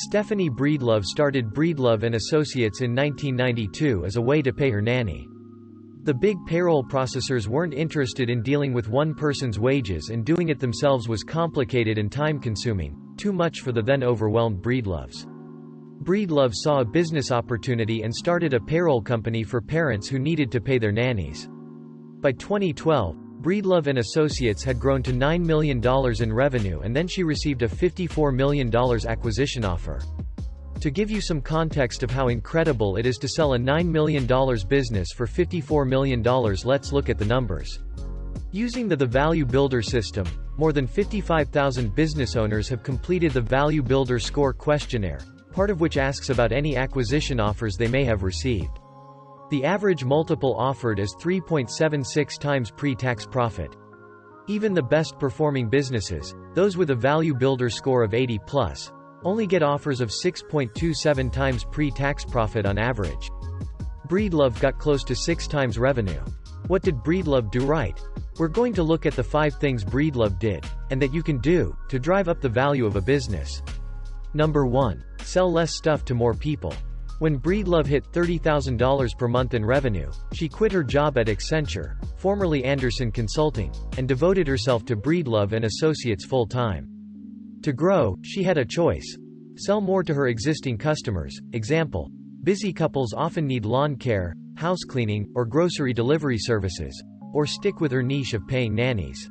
Stephanie Breedlove started Breedlove & Associates in 1992 as a way to pay her nanny. The big payroll processors weren't interested in dealing with one person's wages, and doing it themselves was complicated and time-consuming, too much for the then overwhelmed Breedloves. Breedlove saw a business opportunity and started a payroll company for parents who needed to pay their nannies. By 2012, Breedlove & Associates had grown to $9 million in revenue, and then she received a $54 million acquisition offer. To give you some context of how incredible it is to sell a $9 million business for $54 million, let's look at the numbers. Using the Value Builder system, more than 55,000 business owners have completed the Value Builder Score questionnaire, part of which asks about any acquisition offers they may have received. The average multiple offered is 3.76 times pre-tax profit. Even the best-performing businesses, those with a Value Builder score of 80+, only get offers of 6.27 times pre-tax profit on average. Breedlove got close to 6 times revenue. What did Breedlove do right? We're going to look at the 5 things Breedlove did, and that you can do, to drive up the value of a business. Number 1. Sell less stuff to more people. When Breedlove hit $30,000 per month in revenue, she quit her job at Accenture, formerly Andersen Consulting, and devoted herself to Breedlove & Associates full-time. To grow, she had a choice. Sell more to her existing customers, example, busy couples often need lawn care, house cleaning, or grocery delivery services, or stick with her niche of paying nannies.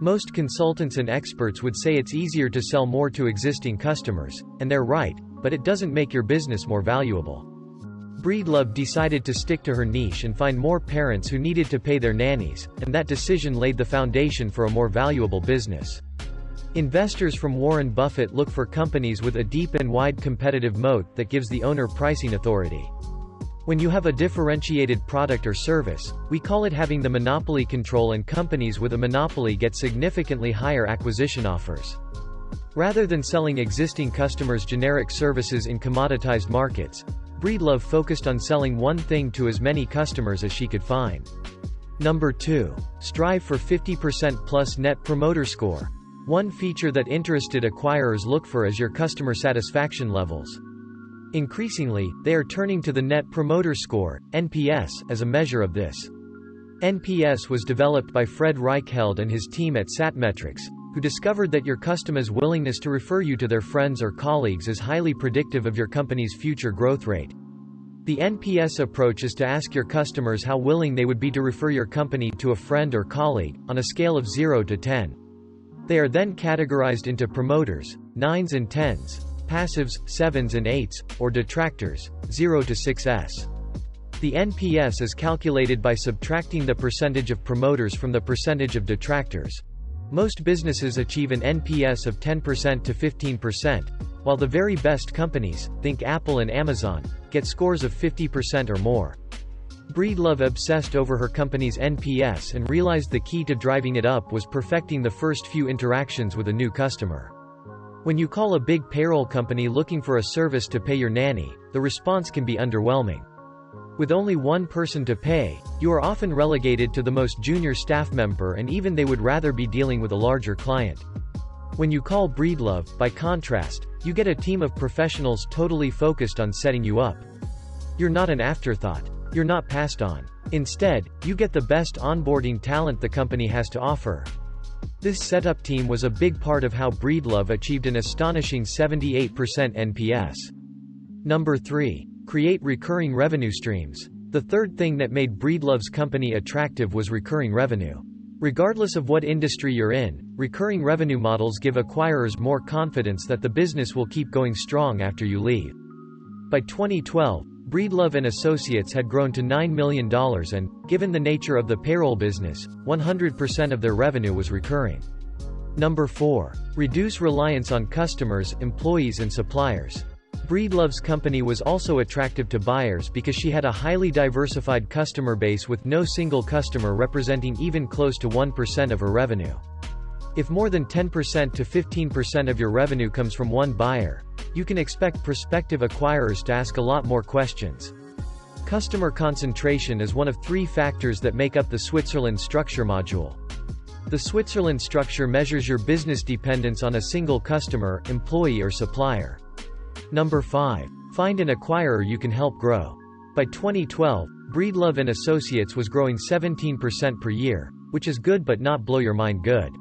Most consultants and experts would say it's easier to sell more to existing customers, and they're right, but it doesn't make your business more valuable. Breedlove decided to stick to her niche and find more parents who needed to pay their nannies, and that decision laid the foundation for a more valuable business. Investors from Warren Buffett look for companies with a deep and wide competitive moat that gives the owner pricing authority. When you have a differentiated product or service, we call it having the monopoly control, and companies with a monopoly get significantly higher acquisition offers. Rather than selling existing customers generic services in commoditized markets, Breedlove focused on selling one thing to as many customers as she could find. Number 2. Strive for 50% plus Net Promoter Score. One feature that interested acquirers look for is your customer satisfaction levels. Increasingly, they are turning to the Net Promoter Score, NPS, as a measure of this. NPS was developed by Fred Reichheld and his team at Satmetrics, who discovered that your customers' willingness to refer you to their friends or colleagues is highly predictive of your company's future growth rate. The NPS approach is to ask your customers how willing they would be to refer your company to a friend or colleague, on a scale of 0 to 10. They are then categorized into promoters, 9s and 10s, passives, 7s and 8s, or detractors, 0 to 6s. The NPS is calculated by subtracting the percentage of promoters from the percentage of detractors. Most businesses achieve an NPS of 10% to 15%, while the very best companies, think Apple and Amazon, get scores of 50% or more. Breedlove obsessed over her company's NPS and realized the key to driving it up was perfecting the first few interactions with a new customer. When you call a big payroll company looking for a service to pay your nanny, the response can be underwhelming. With only one person to pay, you are often relegated to the most junior staff member, and even they would rather be dealing with a larger client. When you call Breedlove, by contrast, you get a team of professionals totally focused on setting you up. You're not an afterthought. You're not passed on. Instead, you get the best onboarding talent the company has to offer. This setup team was a big part of how Breedlove achieved an astonishing 78% NPS. Number 3. Create recurring revenue streams. The third thing that made Breedlove's company attractive was recurring revenue. Regardless of what industry you're in, recurring revenue models give acquirers more confidence that the business will keep going strong after you leave. By 2012, Breedlove & Associates had grown to $9 million and, given the nature of the payroll business, 100% of their revenue was recurring. Number 4. Reduce reliance on customers, employees and suppliers. Breedlove's company was also attractive to buyers because she had a highly diversified customer base with no single customer representing even close to 1% of her revenue. If more than 10% to 15% of your revenue comes from one buyer, you can expect prospective acquirers to ask a lot more questions. Customer concentration is one of 3 factors that make up the Switzerland Structure module. The Switzerland Structure measures your business dependence on a single customer, employee or supplier. Number 5. Find an acquirer you can help grow. By 2012, Breedlove and Associates was growing 17% per year, which is good but not blow your mind good.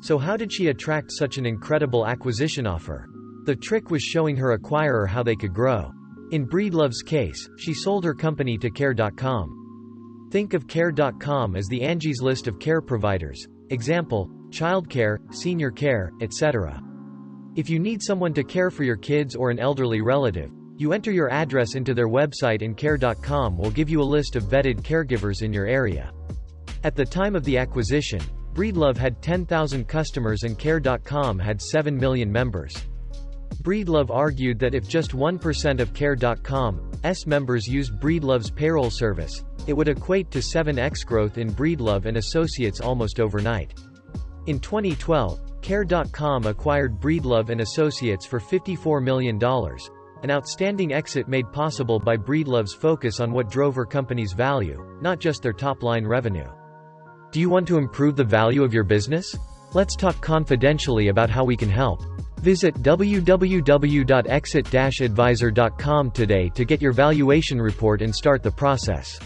So how did she attract such an incredible acquisition offer? The trick was showing her acquirer how they could grow. In Breedlove's case, she sold her company to Care.com. Think of Care.com as the Angie's List of care providers. Example, childcare, senior care, etc. If you need someone to care for your kids or an elderly relative, you enter your address into their website and Care.com will give you a list of vetted caregivers in your area. At the time of the acquisition, Breedlove had 10,000 customers and Care.com had 7 million members. Breedlove argued that if just 1% of Care.com's members used Breedlove's payroll service, it would equate to 7x growth in Breedlove and Associates almost overnight. In 2012, Care.com acquired Breedlove and Associates for $54 million, an outstanding exit made possible by Breedlove's focus on what drove her company's value, not just their top-line revenue. Do you want to improve the value of your business? Let's talk confidentially about how we can help. Visit www.exit-advisor.com today to get your valuation report and start the process.